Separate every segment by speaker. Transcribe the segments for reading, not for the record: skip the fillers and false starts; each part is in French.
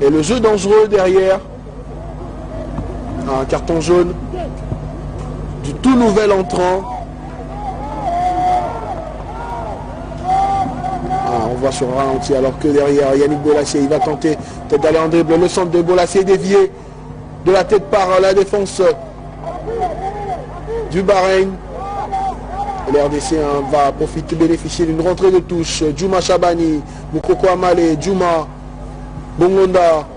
Speaker 1: Et le jeu dangereux derrière. Un carton jaune du tout nouvel entrant. On voit sur ralenti alors que derrière Yannick Bolassier, il va tenter peut-être d'aller en dribble. Le centre de Bolassier dévié de la tête par la défense du Bahreïn. L'RDC va profiter, bénéficier d'une rentrée de touche. Djouma Chabani, Moukoko Amale, Djouma, Bongonda.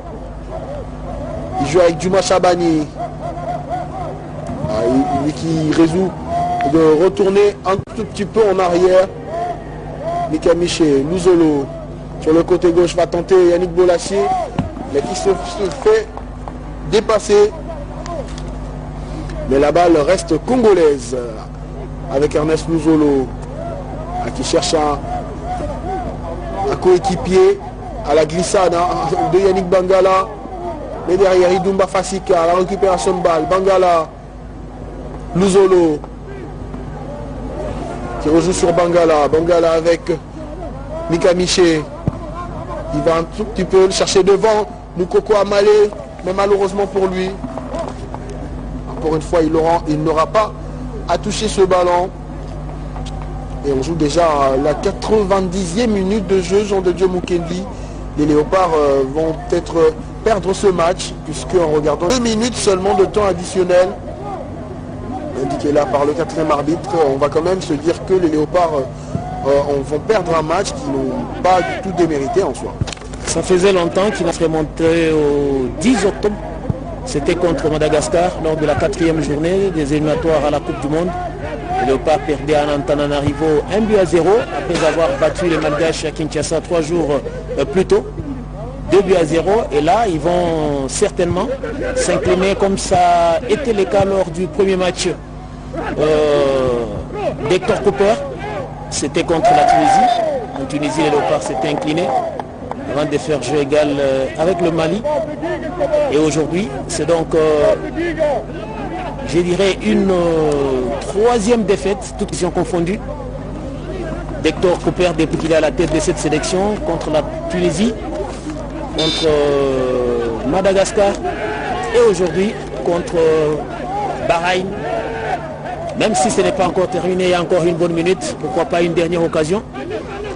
Speaker 1: Il joue avec Djouma Chabani. Lui qui résout de retourner un tout petit peu en arrière. Mika Miché, Louzolo sur le côté gauche va tenter Yannick Bolassier, mais qui se fait dépasser. Mais la balle reste congolaise avec Ernest Louzolo qui cherche un coéquipier à la glissade de Yannick Bangala. Mais derrière Idumba Fasika, la récupération de balle. Bangala, Louzolo qui rejoue sur Bangala. Bangala avec Mika Miché. Il va un tout petit peu le chercher devant. Moukoko Amale, mais malheureusement pour lui, encore une fois, il n'aura pas à toucher ce ballon. Et on joue déjà à la 90e minute de jeu. Jean de Dieu Mukendi. Les Léopards vont peut-être perdre ce match, puisque en regardant 2 minutes seulement de temps additionnel, indiqué là par le 4e arbitre, on va quand même se dire que les Léopards vont perdre un match qu'ils n'ont pas du tout démérité en soi.
Speaker 2: Ça faisait longtemps qu'il a remonté au 10 octobre. C'était contre Madagascar lors de la 4e journée des éliminatoires à la Coupe du Monde. Les Léopards perdaient à Antananarivo 1-0 après avoir battu les Malgaches à Kinshasa 3 jours plus tôt. 2-0 et là ils vont certainement s'incliner comme ça a été le cas lors du premier match d'Hector Cooper. C'était contre la Tunisie. En Tunisie, les Léopards s'étaient inclinés avant de faire jeu égal avec le Mali. Et aujourd'hui, c'est donc, je dirais, une 3e défaite, toutes positions confondues, d'Hector Cooper depuis qu'il est à la tête de cette sélection contre la Tunisie, contre Madagascar et aujourd'hui contre Bahreïn. Même si ce n'est pas encore terminé, il y a encore une bonne minute, pourquoi pas une dernière occasion.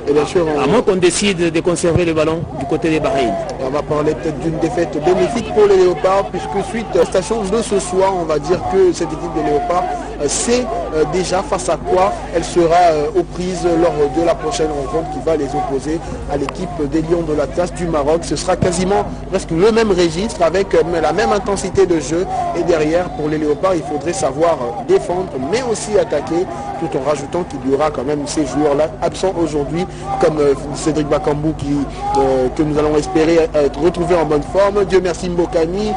Speaker 1: Et bien sûr,
Speaker 2: à moins qu'on décide de conserver le ballon du côté des Bahreïn.
Speaker 1: On va parler peut-être d'une défaite bénéfique pour les Léopards, puisque suite à la station de ce soir, on va dire que cette équipe des Léopards sait déjà face à quoi elle sera aux prises lors de la prochaine rencontre qui va les opposer à l'équipe des Lions de l'Atlas du Maroc. Ce sera quasiment presque le même registre avec la même intensité de jeu. Et derrière, pour les Léopards, il faudrait savoir défendre, mais aussi attaquer, tout en rajoutant qu'il y aura quand même ces joueurs-là absents aujourd'hui, comme Cédric Bakambu que nous allons espérer retrouver en bonne forme. Dieu merci Mbokani,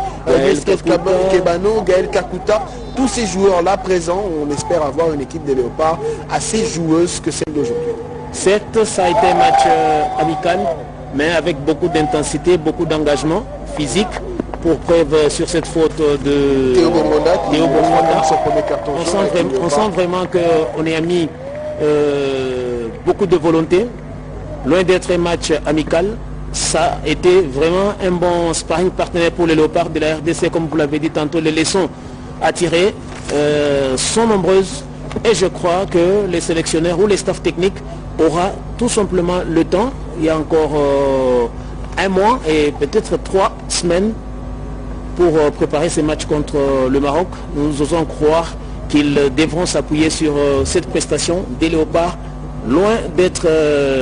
Speaker 1: Kebano, Gaël Kakuta, tous ces joueurs-là présents, on espère avoir une équipe des Léopards assez joueuse que celle d'aujourd'hui.
Speaker 2: Certes, ça a été un match amical, mais avec beaucoup d'intensité, beaucoup d'engagement physique, pour preuve sur cette faute de
Speaker 1: Théo Bongonda.
Speaker 2: On sent vraiment qu'on est mis beaucoup de volonté, loin d'être un match amical. Ça a été vraiment un bon sparring partenaire pour les Léopards de la RDC, comme vous l'avez dit tantôt. Les leçons à tirer sont nombreuses et je crois que les sélectionneurs ou les staffs techniques aura tout simplement le temps. Il y a encore un mois et peut-être 3 semaines pour préparer ces matchs contre le Maroc. Nous osons croire qu'ils devront s'appuyer sur cette prestation des Léopards, loin d'être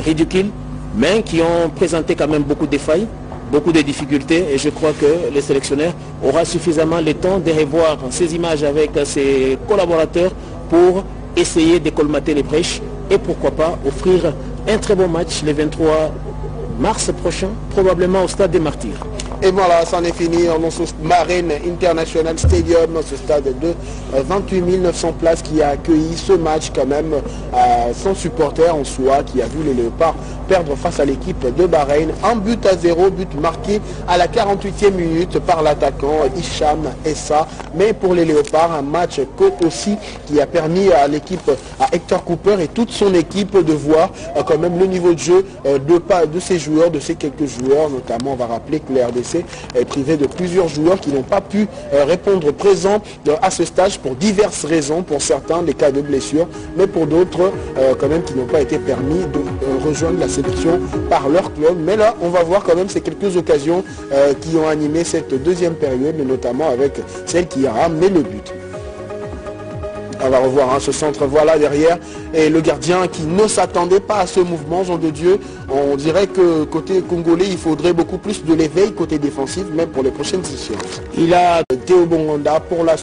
Speaker 2: ridicules, mais qui ont présenté quand même beaucoup de failles, beaucoup de difficultés, et je crois que les sélectionneurs auront suffisamment le temps de revoir ces images avec ses collaborateurs pour essayer de colmater les brèches et pourquoi pas offrir un très bon match le 23 mars prochain, probablement au stade des Martyrs.
Speaker 1: Et voilà, c'en est fini dans ce Marine International Stadium, ce stade de 28 900 places qui a accueilli ce match quand même sans supporters en soi, qui a vu les Léopards perdre face à l'équipe de Bahreïn. 1-0, but marqué à la 48e minute par l'attaquant Hicham Essa. Mais pour les Léopards, un match aussi qui a permis à l'équipe, à Hector Cooper et toute son équipe de voir quand même le niveau de jeu de ces joueurs, de ces quelques joueurs. Notamment, on va rappeler que les RDC RDC est privé de plusieurs joueurs qui n'ont pas pu répondre présents à ce stage pour diverses raisons. Pour certains, des cas de blessures, mais pour d'autres, quand même, qui n'ont pas été permis de rejoindre la sélection par leur club. Mais là, on va voir quand même ces quelques occasions qui ont animé cette deuxième période, notamment avec celle qui a ramené le but. On va revoir ce centre, voilà derrière, et le gardien qui ne s'attendait pas à ce mouvement, Jean de Dieu. On dirait que côté congolais, il faudrait beaucoup plus de l'éveil côté défensif, même pour les prochaines sessions. Il a Théo Bongonda pour la